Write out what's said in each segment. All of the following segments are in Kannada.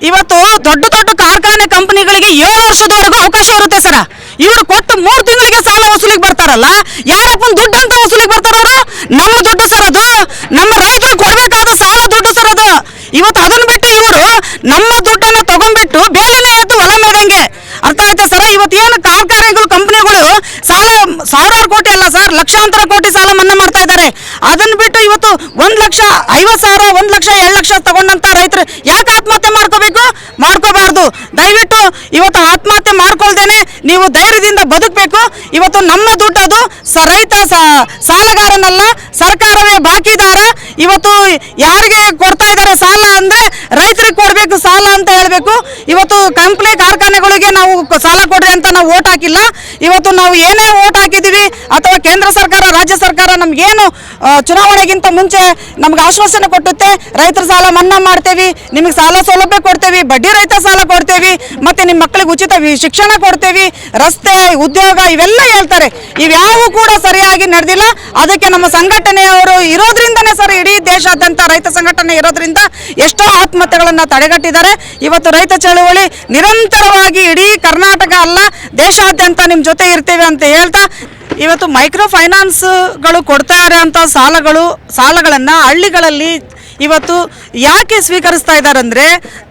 ಇವತ್ತು ದೊಡ್ಡ ದೊಡ್ಡ ಕಾರ್ಖಾನೆ ಕಂಪನಿಗಳಿಗೆ 7 ವರ್ಷದವರೆಗೂ ಅವಕಾಶ ಇರುತ್ತೆ ಸರ. ಇವರು ಕೊಟ್ಟು 3 ತಿಂಗಳಿಗೆ ಸಾಲ ವಸೂಲಿಗೆ ಬರ್ತಾರಲ್ಲ, ಯಾರಪ್ಪನ ದುಡ್ಡು ಅಂತ ವಸೂಲಿಗೆ ಬರ್ತಾರ ಅವರು? ನಮ್ಮ ದುಡ್ಡು ಸರ್ ಅದು, ನಮ್ಮ ರೈತರು ಕೊಡಬೇಕಾದ ಸಾಲ ದುಡ್ಡು ಸರ್ ಅದು. ಇವತ್ತು ಅದನ್ನ ಬಿಟ್ಟು ಇವರು ನಮ್ಮ ದುಡ್ಡನ್ನ ತಗೊಂಡ್ಬಿಟ್ಟು ಬೇಲಿನೇ ಎದ್ದು ಹೊಲ ಮೇದಂಗೆ. ಅರ್ಥ ಆಯ್ತಾ ಸರ್? ಇವತ್ತು ಏನು ಕಾರ್ಖಾನೆಗಳು ಕಂಪನಿಗಳು ಸಾಲ ಸಾವಿರಾರು ಕೋಟಿ ಅಲ್ಲ ಸರ್, ಲಕ್ಷಾಂತರ ಕೋಟಿ ಸಾಲ ಮನ್ನಾ ಮಾಡ್ತಾ ಇದ್ದಾರೆ. ಅದನ್ನ ಬಿಟ್ಟು ಇವತ್ತು 1,50,000, 1,00,000, 2,00,000 ತಗೊಂಡಂತ ರೈತರು ಯಾಕೆ ಆತ್ಮಹತ್ಯೆ ಮಾಡ್ಕೋಬೇಕು? ಮಾಡ್ಕೋಬಾರ್ದು. ದಯವಿಟ್ಟು ಇವತ್ತು ಆತ್ಮಹತ್ಯೆ ಮಾಡ್ಕೊಳ್ದೇನೆ ನೀವು ಧೈರ್ಯದಿಂದ ಬದುಕಬೇಕು. ಇವತ್ತು ನಮ್ಮ ದುಡ್ಡು ಅದು, ರೈತ ಸಾಲಗಾರನಲ್ಲ, ಸರ್ಕಾರವೇ ಬಾಕಿದಾರ. ಇವತ್ತು ಯಾರಿಗೆ ಕೊಡ್ತಾ ಇದ್ದಾರೆ ಸಾಲ ಅಂದ್ರೆ ರೈತರಿಗೆ ಕೊಡಬೇಕು ಸಾಲ ಅಂತ ಹೇಳಬೇಕು. ಇವತ್ತು ಕಂಪ್ನಿ ಕಾರ್ಖಾನೆಗಳಿಗೆ ನಾವು ಸಾಲ ಕೊಡ್ರಿ ಅಂತ ನಾವು ಓಟ್ ಹಾಕಿಲ್ಲ. ಇವತ್ತು ನಾವು ಏನೇ ಓಟ್ ಹಾಕಿದೀವಿ ಅಥವಾ ಕೇಂದ್ರ ಸರ್ಕಾರ ರಾಜ್ಯ ಸರ್ಕಾರ ನಮ್ಗೇನು ಚುನಾವಣೆಗಿಂತ ಮುಂಚೆ ನಮ್ಗೆ ಆಶ್ವಾಸನೆ ಕೊಟ್ಟುತ್ತೆ, ರೈತರ ಸಾಲ ಮನ್ನಾ ಮಾಡ್ತೇವಿ, ನಿಮಗೆ ಸಾಲ ಸೌಲಭ್ಯ ಕೊಡ್ತೇವಿ, ಬಡ್ಡಿ ರಹಿತ ಸಾಲ ಕೊಡ್ತೇವಿ, ಮತ್ತೆ ನಿಮ್ಮ ಮಕ್ಕಳಿಗೆ ಉಚಿತ ಶಿಕ್ಷಣ ಕೊಡ್ತೇವಿ, ರಸ್ತೆ ಉದ್ಯೋಗ ಇವೆಲ್ಲ ಹೇಳ್ತಾರೆ. ಇವ್ಯಾವು ಕೂಡ ಸರಿಯಾಗಿ ನಡೆದಿಲ್ಲ. ಅದಕ್ಕೆ ನಮ್ಮ ಸಂಘಟನೆಯವರು ಇರೋದ್ರಿಂದನೇ ಸರ್, ಇಡೀ ದೇಶಾದ್ಯಂತ ರೈತ ಸಂಘಟನೆ ಇರೋದ್ರಿಂದ ಎಷ್ಟೋ ಆತ್ಮಹತ್ಯೆಗಳನ್ನು ತಡೆಗಟ್ಟಿದ್ದಾರೆ. ಇವತ್ತು ರೈತ ಚಳವಳಿ ನಿರಂತರವಾಗಿ ಇಡೀ ಕರ್ನಾಟಕ ಅಲ್ಲ ದೇಶಾದ್ಯಂತ ನಿಮ್ಮ ಜೊತೆ ಇರ್ತೇವೆ ಅಂತ ಹೇಳ್ತಾ, ಇವತ್ತು ಮೈಕ್ರೋ ಫೈನಾನ್ಸ್ಗಳು ಕೊಡ್ತಾ ಇರೋಂಥ ಸಾಲಗಳನ್ನು ಹಳ್ಳಿಗಳಲ್ಲಿ ಇವತ್ತು ಯಾಕೆ ಸ್ವೀಕರಿಸ್ತಾ ಇದ್ದಾರೆ ಅಂದರೆ,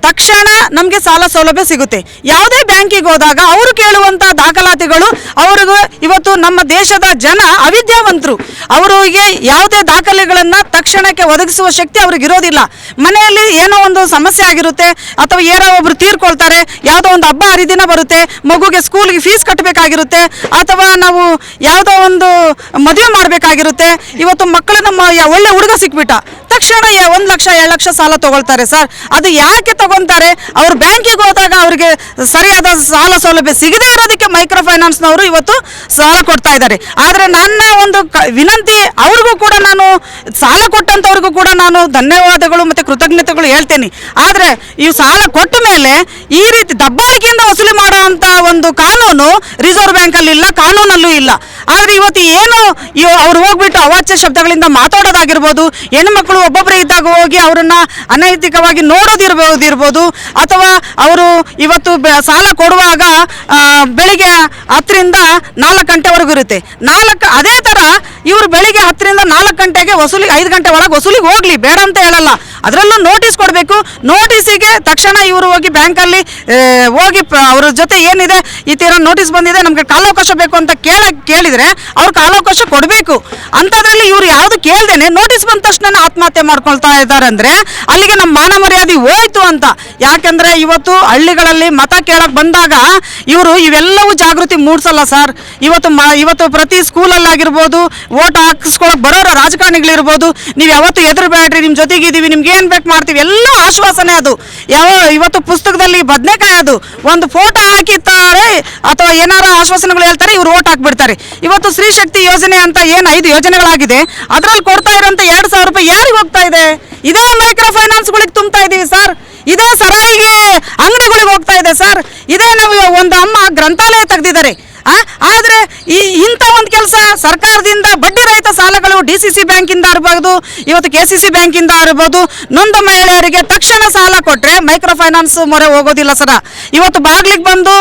ತಕ್ಷಣ ನಮಗೆ ಸಾಲ ಸೌಲಭ್ಯ ಸಿಗುತ್ತೆ. ಯಾವುದೇ ಬ್ಯಾಂಕಿಗೆ ಹೋದಾಗ ಅವರು ಕೇಳುವಂಥ ದಾಖಲಾತಿಗಳು ಅವ್ರಿಗೂ ಇವತ್ತು ನಮ್ಮ ದೇಶದ ಜನ ಅವಿದ್ಯಾವಂತರು, ಅವರಿಗೆ ಯಾವುದೇ ದಾಖಲೆಗಳನ್ನು ತಕ್ಷಣಕ್ಕೆ ಒದಗಿಸುವ ಶಕ್ತಿ ಅವ್ರಿಗೆ ಇರೋದಿಲ್ಲ. ಮನೆಯಲ್ಲಿ ಏನೋ ಒಂದು ಸಮಸ್ಯೆ ಆಗಿರುತ್ತೆ, ಅಥವಾ ಯಾರೋ ಒಬ್ರು ತೀರ್ಕೊಳ್ತಾರೆ, ಯಾವುದೋ ಒಂದು ಹಬ್ಬ ಹರಿದಿನ ಬರುತ್ತೆ, ಮಗುಗೆ ಸ್ಕೂಲ್ಗೆ ಫೀಸ್ ಕಟ್ಟಬೇಕಾಗಿರುತ್ತೆ, ಅಥವಾ ನಾವು ಯಾವುದೋ ಒಂದು ಮದುವೆ ಮಾಡಬೇಕಾಗಿರುತ್ತೆ. ಇವತ್ತು ಮಕ್ಕಳು ನಮ್ಮ ಒಳ್ಳೆ ಹುಡುಗ ಸಿಕ್ಬಿಟ್ಟ ತಕ್ಷಣ 1,00,000, 2,00,000 ಸಾಲ ತಗೊಳ್ತಾರೆ ಸರ್. ಅದು ಯಾಕೆ ತಗೊಂತಾರೆ? ಅವ್ರು ಬ್ಯಾಂಕಿಗೆ ಹೋದಾಗ ಅವರಿಗೆ ಸರಿಯಾದ ಸಾಲ ಸೌಲಭ್ಯ ಸಿಗದೇ ಇರೋದಕ್ಕೆ ಮೈಕ್ರೋ ಫೈನಾನ್ಸ್ನವರು ಇವತ್ತು ಸಾಲ ಕೊಡ್ತಾ ಇದ್ದಾರೆ. ಆದರೆ ನನ್ನ ಒಂದು ವಿನಂತಿ, ಅವ್ರಿಗೂ ಕೂಡ ನಾನು ಸಾಲ ಕೊಟ್ಟಂಥವ್ರಿಗೂ ಕೂಡ ನಾನು ಧನ್ಯವಾದಗಳು ಮತ್ತು ಕೃತಜ್ಞತೆಗಳು ಹೇಳ್ತೇನೆ. ಆದರೆ ಈ ಸಾಲ ಕೊಟ್ಟ ಮೇಲೆ ಈ ರೀತಿ ದಬ್ಬಾಳಿಕೆಯಿಂದ ವಸೂಲಿ ಮಾಡುವಂಥ ಒಂದು ಕಾನೂನು ರಿಸರ್ವ್ ಬ್ಯಾಂಕಲ್ಲಿ ಇಲ್ಲ, ಕಾನೂನಲ್ಲೂ ಇಲ್ಲ. ಆದರೆ ಇವತ್ತು ಏನು ಅವ್ರು ಹೋಗ್ಬಿಟ್ಟು ಅವಾಚ್ಯ ಶಬ್ದಗಳಿಂದ ಮಾತಾಡೋದಾಗಿರ್ಬೋದು, ಹೆಣ್ಮಕ್ಳು ಒಬ್ಬೊಬ್ಬರೇ ಇದ್ದಾಗ ಹೋಗಿ ಅವರನ್ನ ಅನೈತಿಕವಾಗಿ ನೋಡೋದಿರ್ಬೋದು, ಅಥವಾ ಅವರು ಇವತ್ತು ಸಾಲ ಕೊಡುವಾಗ ಬೆಳಿಗ್ಗೆ 10ರಿಂದ 4 ಗಂಟೆವರೆಗೂ ಇರುತ್ತೆ. ಅದೇ ಥರ ಇವರು ಬೆಳಿಗ್ಗೆ 10ರಿಂದ 4 ಗಂಟೆಗೆ ವಸೂಲಿ 5 ಗಂಟೆ ಒಳಗೆ ವಸೂಲಿಗೆ ಹೋಗ್ಲಿ, ಬೇಡ ಅಂತ ಹೇಳಲ್ಲ. ಅದರಲ್ಲೂ ನೋಟಿಸ್ ಕೊಡಬೇಕು. ನೋಟಿಸಿಗೆ ತಕ್ಷಣ ಇವರು ಹೋಗಿ ಬ್ಯಾಂಕಲ್ಲಿ ಹೋಗಿ ಅವ್ರ ಜೊತೆ ಏನಿದೆ, ಈ ಥರ ನೋಟಿಸ್ ಬಂದಿದೆ, ನಮಗೆ ಕಾಲಾವಕಾಶ ಬೇಕು ಅಂತ ಕೇಳಿದರೆ ಅವ್ರು ಕಾಲಾವಕಾಶ ಕೊಡಬೇಕು. ಅಂಥದ್ರಲ್ಲಿ ಇವರು ಯಾವುದು ಕೇಳ್ದೇನೆ ನೋಟಿಸ್ ಬಂದ ತಕ್ಷಣ ಆತ್ಮಹತ್ಯೆ ಮಾಡ್ಕೊಳ್ತಾ ಇದ್ದಾರೆ ಅಂದರೆ ಅಲ್ಲಿಗೆ ನಮ್ಮ ಮಾನ ಮರ್ಯಾದೆ ಹೋಯ್ತು ಅಂತ. ಯಾಕೆಂದರೆ ಇವತ್ತು ಮತ ಕೇಳಕ್ಕೆ ಬಂದಾಗ ಇವರು ಇವೆಲ್ಲವೂ ಜಾಗೃತಿ ಮೂಡಿಸಲ್ಲ ಸರ್. ಇವತ್ತು ಪ್ರತಿ ಸ್ಕೂಲಲ್ಲಾಗಿರ್ಬೋದು, ಓಟ್ ಹಾಕಿಸ್ಕೊಳಕ್ಕೆ ಬರೋರ ರಾಜಕಾರಣಿಗಳಿರ್ಬೋದು, ನೀವು ಯಾವತ್ತು ಹೆದರಬೇಡ್ರಿ, ನಿಮ್ಮ ಜೊತೆಗಿದ್ದೀವಿ, ನಿಮ್ಗೆ ಏನು ಬೇಕು ಮಾಡ್ತೀವಿ, ಎಲ್ಲ ಆಶ್ವಾಸನೆ ಅದು. ಇವತ್ತು ಪುಸ್ತಕದಲ್ಲಿ ಬದನೆಕಾಯಿ ಅದು ಒಂದು ಫೋಟೋ ಹಾಕಿರ್ತಾರೆ ಅಥವಾ ಏನಾರ ಆಶ್ವಾಸನೆಗಳು ಹೇಳ್ತಾರೆ, ಇವರು ಓಟ್ ಹಾಕ್ಬಿಡ್ತಾರೆ. ಇವತ್ತು ಸ್ತ್ರೀ ಶಕ್ತಿ ಯೋಜನೆ ಅಂತ ಏನು 5 ಯೋಜನೆಗಳಾಗಿದೆ, ಅದರಲ್ಲಿ ಕೊಡ್ತಾ ಇರೋಂಥ 2,000 ರೂಪಾಯಿ ಯಾರಿಗೆ ಹೋಗ್ತಾ ಇದೆ? ಇದೇ ಮೈಕ್ರೋ ಫೈನಾನ್ಸ್ಗಳಿಗೆ ತುಂಬ್ತಾ ಇದ್ದೀವಿ ಸರ್. ಇದೇ ಸರಾಯಿಗೆ ಅಂಗಡಿಗಳಿಗೆ ಹೋಗ್ತಾ ಇದೆ ಸರ್. ಇದೇ ನಾವು ಒಂದು ಅಮ್ಮ ಗ್ರಂಥಾಲಯ ತೆಗೆದಿದ್ದಾರೆ. ಆದರೆ ಇಂಥ ಒಂದು ಕೆಲಸ ಸರ್ಕಾರದಿಂದ ಬಡ್ಡಿ ರಹಿತ ಸಾಲಗಳು DCC ಬ್ಯಾಂಕಿಂದ ಇರ್ಬೋದು, ಇವತ್ತು KCC ಬ್ಯಾಂಕಿಂದ ಇರ್ಬೋದು, ನೊಂದ ಮಹಿಳೆಯರಿಗೆ ತಕ್ಷಣ ಸಾಲ ಕೊಟ್ಟರೆ ಮೈಕ್ರೋ ಫೈನಾನ್ಸ್ ಮೊರೆ ಹೋಗೋದಿಲ್ಲ ಸರ. ಇವತ್ತು ಬಾಗ್ಲಿಗೆ ಬಂದು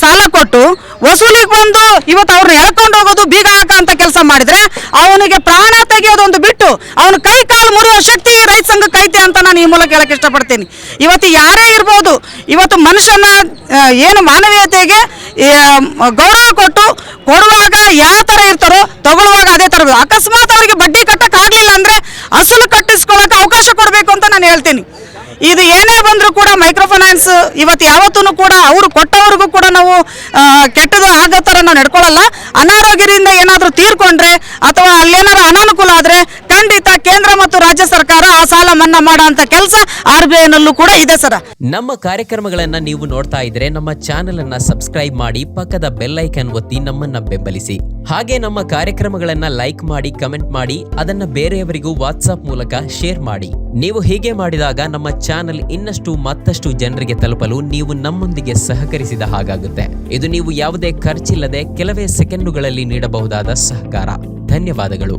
ಸಾಲ ಕೊಟ್ಟು ವಸೂಲಿಗೆ ಬಂದು ಇವತ್ತು ಅವ್ರನ್ನ ಎಳ್ಕೊಂಡು ಹೋಗೋದು, ಬೀಗ ಹಾಕೋಂಥ ಕೆಲಸ ಮಾಡಿದರೆ ಅವನಿಗೆ ಪ್ರಾಣ ತೆಗೆಯೋದೊಂದು ಬಿಟ್ಟು ಅವನ ಕೈ ಕಾಲು ಮುರಿಯೋ ಶಕ್ತಿ ರೈತ ಸಂಘಕ್ಕೆ ಐತೆ ಅಂತ ನಾನು ಈ ಮೂಲಕ ಹೇಳಕ್ಕೆ ಇಷ್ಟಪಡ್ತೀನಿ. ಇವತ್ತು ಯಾರೇ ಇರ್ಬೋದು, ಇವತ್ತು ಮನುಷ್ಯನ ಏನು ಮಾನವೀಯತೆಗೆ ಗೌರವ ಕೊಡುವಾಗ ಯಾವ ಥರ ಇರ್ತಾರೋ ತಗೊಳ್ಳುವಾಗ ಅದೇ ಥರ. ಅಕಸ್ಮಾತ್ ಅವರಿಗೆ ಬಡ್ಡಿ ಕಟ್ಟಕ್ಕೆ ಆಗಲಿಲ್ಲ ಅಂದರೆ ಅಸಲು ಕಟ್ಟಿಸ್ಕೊಳ್ಳೋಕೆ ಅವಕಾಶ ಕೊಡಬೇಕು ಅಂತ ನಾನು ಹೇಳ್ತೀನಿ. ಇದು ಏನೇ ಬಂದರೂ ಕೂಡ ಮೈಕ್ರೋ ಫೈನಾನ್ಸ್ ಇವತ್ತು ಯಾವತ್ತೂ ಕೂಡ ಅವರು ಕೊಟ್ಟವ್ರಿಗೂ ಕೂಡ ನಾವು ಕೆಟ್ಟದು ಆಗೋ ಥರ ನಾವು ನಡ್ಕೊಳ್ಳಲ್ಲ. ಅನಾರೋಗ್ಯದಿಂದ ಏನಾದರೂ ತೀರ್ಕೊಂಡ್ರೆ ಅಥವಾ ಅಲ್ಲೇನಾದ್ರು ಅನಾನುಕೂಲ ಆದರೆ ಖಂಡಿತ ಕೇಂದ್ರ ಮತ್ತು ರಾಜ್ಯ ಸರ್ಕಾರ ಆ ಸಾಲ ಮನ್ನಾ ಮಾಡೋ ಅಂತ ಕೆಲಸ RBIನಲ್ಲೂ ಕೂಡ ಇದೆ ಸರ್. ನಮ್ಮ ಕಾರ್ಯಕ್ರಮಗಳನ್ನ ನೀವು ನೋಡ್ತಾ ಇದ್ರೆ ನಮ್ಮ ಚಾನೆಲ್ ಅನ್ನ ಸಬ್ಸ್ಕ್ರೈಬ್ ಮಾಡಿ, ಪಕ್ಕದ ಬೆಲ್ ಐಕನ್ ಒತ್ತಿ ನಮ್ಮನ್ನ ಬೆಂಬಲಿಸಿ. ಹಾಗೆ ನಮ್ಮ ಕಾರ್ಯಕ್ರಮಗಳನ್ನ ಲೈಕ್ ಮಾಡಿ, ಕಮೆಂಟ್ ಮಾಡಿ, ಅದನ್ನ ಬೇರೆಯವರಿಗೂ ವಾಟ್ಸ್ಆಪ್ ಮೂಲಕ ಶೇರ್ ಮಾಡಿ. ನೀವು ಹೀಗೆ ಮಾಡಿದಾಗ ನಮ್ಮ ಚಾನೆಲ್ ಮತ್ತಷ್ಟು ಜನರಿಗೆ ತಲುಪಲು ನೀವು ನಮ್ಮೊಂದಿಗೆ ಸಹಕರಿಸಿದ ಹಾಗಾಗುತ್ತೆ. ಇದು ನೀವು ಯಾವುದೇ ಖರ್ಚಿಲ್ಲದೆ ಕೆಲವೇ ಸೆಕೆಂಡುಗಳಲ್ಲಿ ನೀಡಬಹುದಾದ ಸಹಕಾರ. ಧನ್ಯವಾದಗಳು.